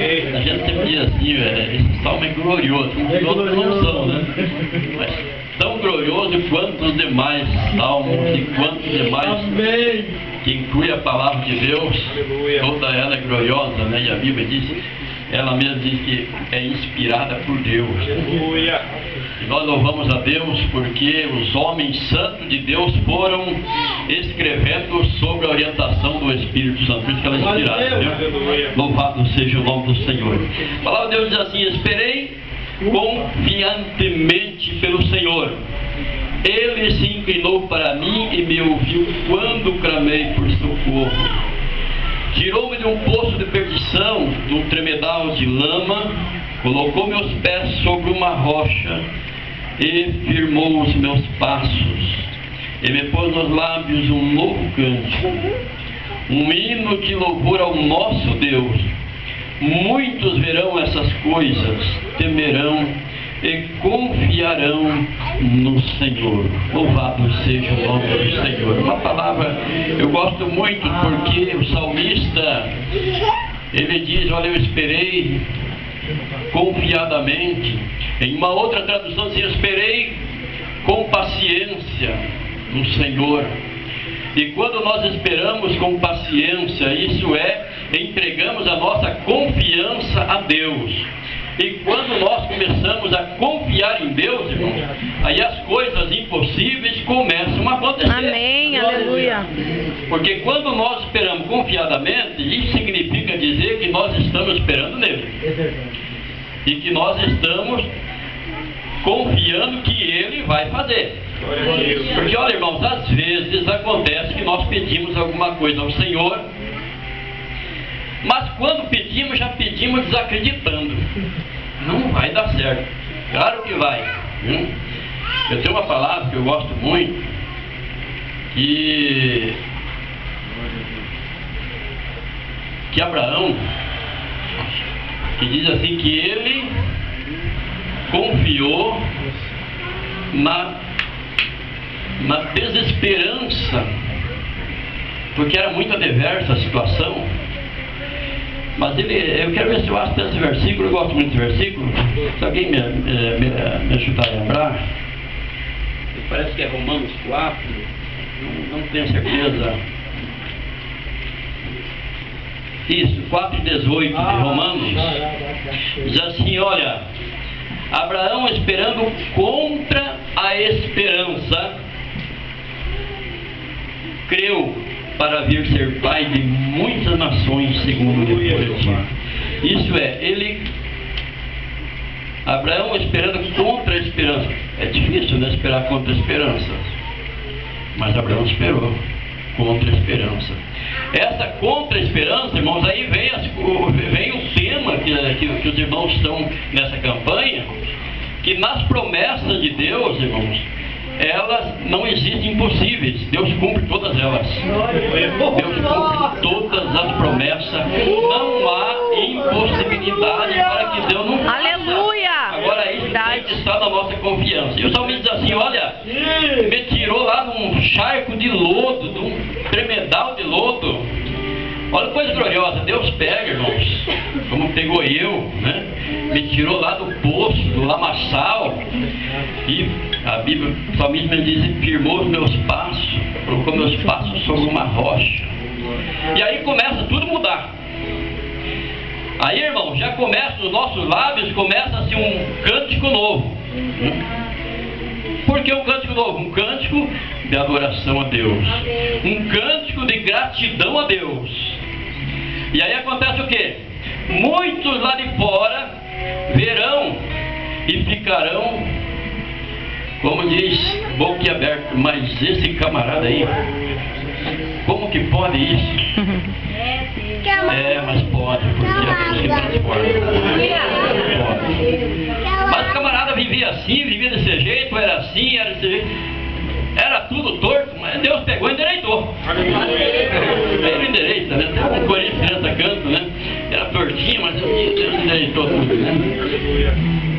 A gente sempre diz assim, esse salmo é glorioso, os outros não são, né? Mas tão glorioso quanto os demais salmos e quantos demais que inclui a palavra de Deus, toda ela é gloriosa, né? E a Bíblia diz, ela mesma diz que é inspirada por Deus. E nós louvamos a Deus porque os homens santos de Deus foram escrevendo sobre a orientação do Espírito Santo. Por isso que ela é inspirada, viu? Louvado seja o nome do Senhor. A palavra de Deus diz assim: esperei confiantemente pelo Senhor. Ele se inclinou para mim e me ouviu quando clamei por socorro. Tirou-me de um poço de perdição, de um tremedal de lama, colocou meus pés sobre uma rocha e firmou os meus passos. E me pôs nos lábios um novo cântico, um hino de louvor ao nosso Deus. Muitos verão essas coisas, temerão e confiarão no Senhor. Louvado seja o nome do Senhor. Uma palavra eu gosto muito, porque o salmista, ele diz, olha, eu esperei confiadamente. Em uma outra tradução diz, eu esperei com paciência no Senhor. E quando nós esperamos com paciência, isso é, entregamos a nossa confiança a Deus. E quando nós começamos a confiar em Deus, irmão, aí as coisas impossíveis começam a acontecer. Amém, aleluia. Porque quando nós esperamos confiadamente, isso significa dizer que nós estamos esperando nele. E que nós estamos confiando que ele vai fazer. Porque, olha, irmãos, às vezes acontece que nós pedimos alguma coisa ao Senhor, mas quando pedimos, já pedimos desacreditando. Não vai dar certo. Claro que vai. Eu tenho uma palavra que eu gosto muito, que Abraão, que diz assim, que ele confiou na desesperança, porque era muito adversa a situação. Mas eu quero ver se eu acho esse versículo, eu gosto muito desse versículo. Se alguém me ajudar a lembrar, parece que é Romanos 4, não tenho certeza. Isso, 4:18 de Romanos, diz assim, olha, Abraão esperando contra a esperança, creu para vir ser pai de muitas nações, segundo o profetia. Isso é, Abraão esperando contra a esperança. É difícil, né, esperar contra a esperança, mas Abraão esperou contra a esperança. Essa contra a esperança, irmãos, aí vem o tema que os irmãos estão nessa campanha, que nas promessas de Deus, irmãos, elas não existem impossíveis. Deus cumpre todas elas. Deus cumpre todas as promessas. Não há impossibilidade para que Deus não faça. Aleluia! Agora isso tem que estar na nossa confiança. E o salmista diz assim, olha, me tirou lá num charco de lodo, de um tremedal de lodo. Olha que coisa gloriosa. Deus pega, irmãos, como pegou eu, né? Me tirou lá do poço, do lamaçal, e a Bíblia, o salmista me diz, firmou os meus passos, colocou meus passos sobre uma rocha. E aí começa tudo a mudar. Aí, irmão, já começa, os nossos lábios começa assim um cântico novo. Por que um cântico novo? Um cântico de adoração a Deus, um cântico de gratidão a Deus. E aí acontece o quê? Muitos lá de fora verão e ficarão, como diz, boquiaberto. Mas esse camarada aí, como que pode isso? Mas pode, porque é Deus que transforma. Pode. Mas o camarada vivia assim, vivia desse jeito, era assim, era desse jeito. Era tudo torto, mas Deus pegou e endireitou. Ele endireita, né? Até um corinho criança canto, né? Era tortinho, mas Deus endireitou tudo, né?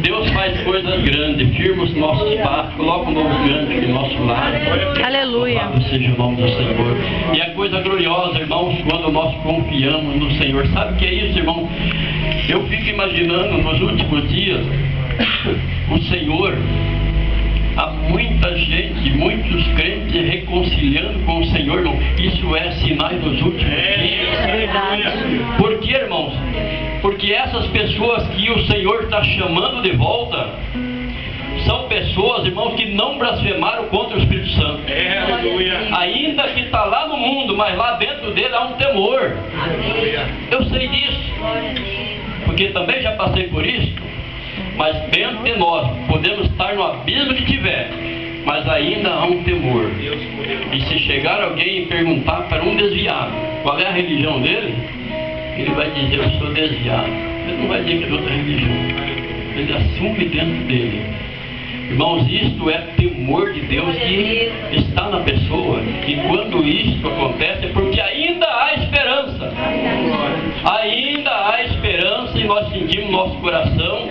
Deus faz coisas grandes, firma os nossos passos, coloca um novo cântico do nosso lado. Aleluia. Louvado seja o nome do Senhor. E a coisa gloriosa, irmãos, quando nós confiamos no Senhor. Sabe o que é isso, irmão? Eu fico imaginando nos últimos dias o Senhor, há muita gente, muitos crentes reconciliando com o Senhor. Não, isso é sinais dos últimos dias. É verdade. Por que, irmãos? Porque essas pessoas que o Senhor está chamando de volta são pessoas, irmãos, que não blasfemaram contra o Espírito Santo. Ainda que está lá no mundo, mas lá dentro dele há um temor. Eu sei disso, porque também já passei por isso. Mas dentro de nós, podemos estar no abismo que tiver, mas ainda há um temor. E se chegar alguém e perguntar para um desviado qual é a religião dele, ele vai dizer: eu sou desviado. Ele não vai dizer que é de outra religião. Ele assume dentro dele. Irmãos, isto é temor de Deus que está na pessoa. E quando isto acontece é porque ainda há esperança. Ainda há esperança, e nós sentimos nosso coração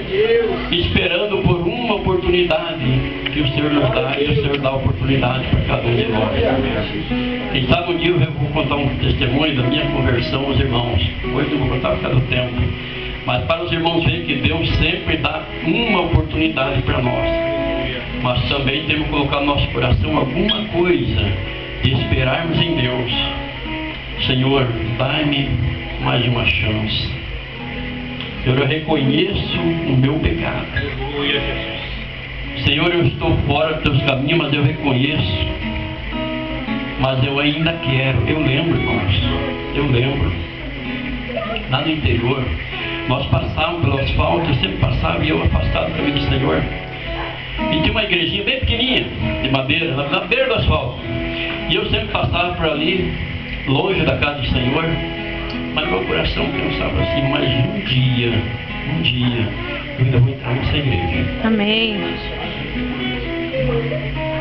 esperando por uma oportunidade que o Senhor nos dá, e o Senhor dá oportunidade para cada um de nós. Quem sabe um dia eu vou contar um testemunho da minha conversão aos irmãos. Hoje eu vou contar por causa do tempo. Mas para os irmãos verem que Deus sempre dá uma oportunidade para nós. Mas também temos que colocar no nosso coração alguma coisa de esperarmos em Deus. Senhor, dai-me mais uma chance. Senhor, eu reconheço o meu pecado. Senhor, eu estou fora dos teus caminhos, mas eu reconheço. Mas eu ainda quero. Eu lembro, irmãos. Eu lembro. Lá no interior, nós passávamos pelo asfalto, eu sempre passava e eu afastado do caminho do Senhor. E tinha uma igrejinha bem pequenininha, de madeira, na beira do asfalto. E eu sempre passava por ali, longe da casa do Senhor. Mas meu coração pensava assim: mas um dia, eu ainda vou entrar nessa igreja. Amém.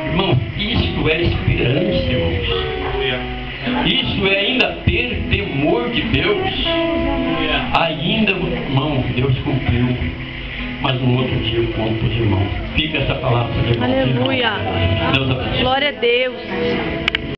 Irmão, isto é esperança, irmãos. Isso é ainda ter temor de Deus. Ainda, irmão, Deus cumpriu. Mas no outro dia eu conto para os irmãos. Fica essa palavra para os irmãos. Aleluia. Deus abençoe. Glória a Deus.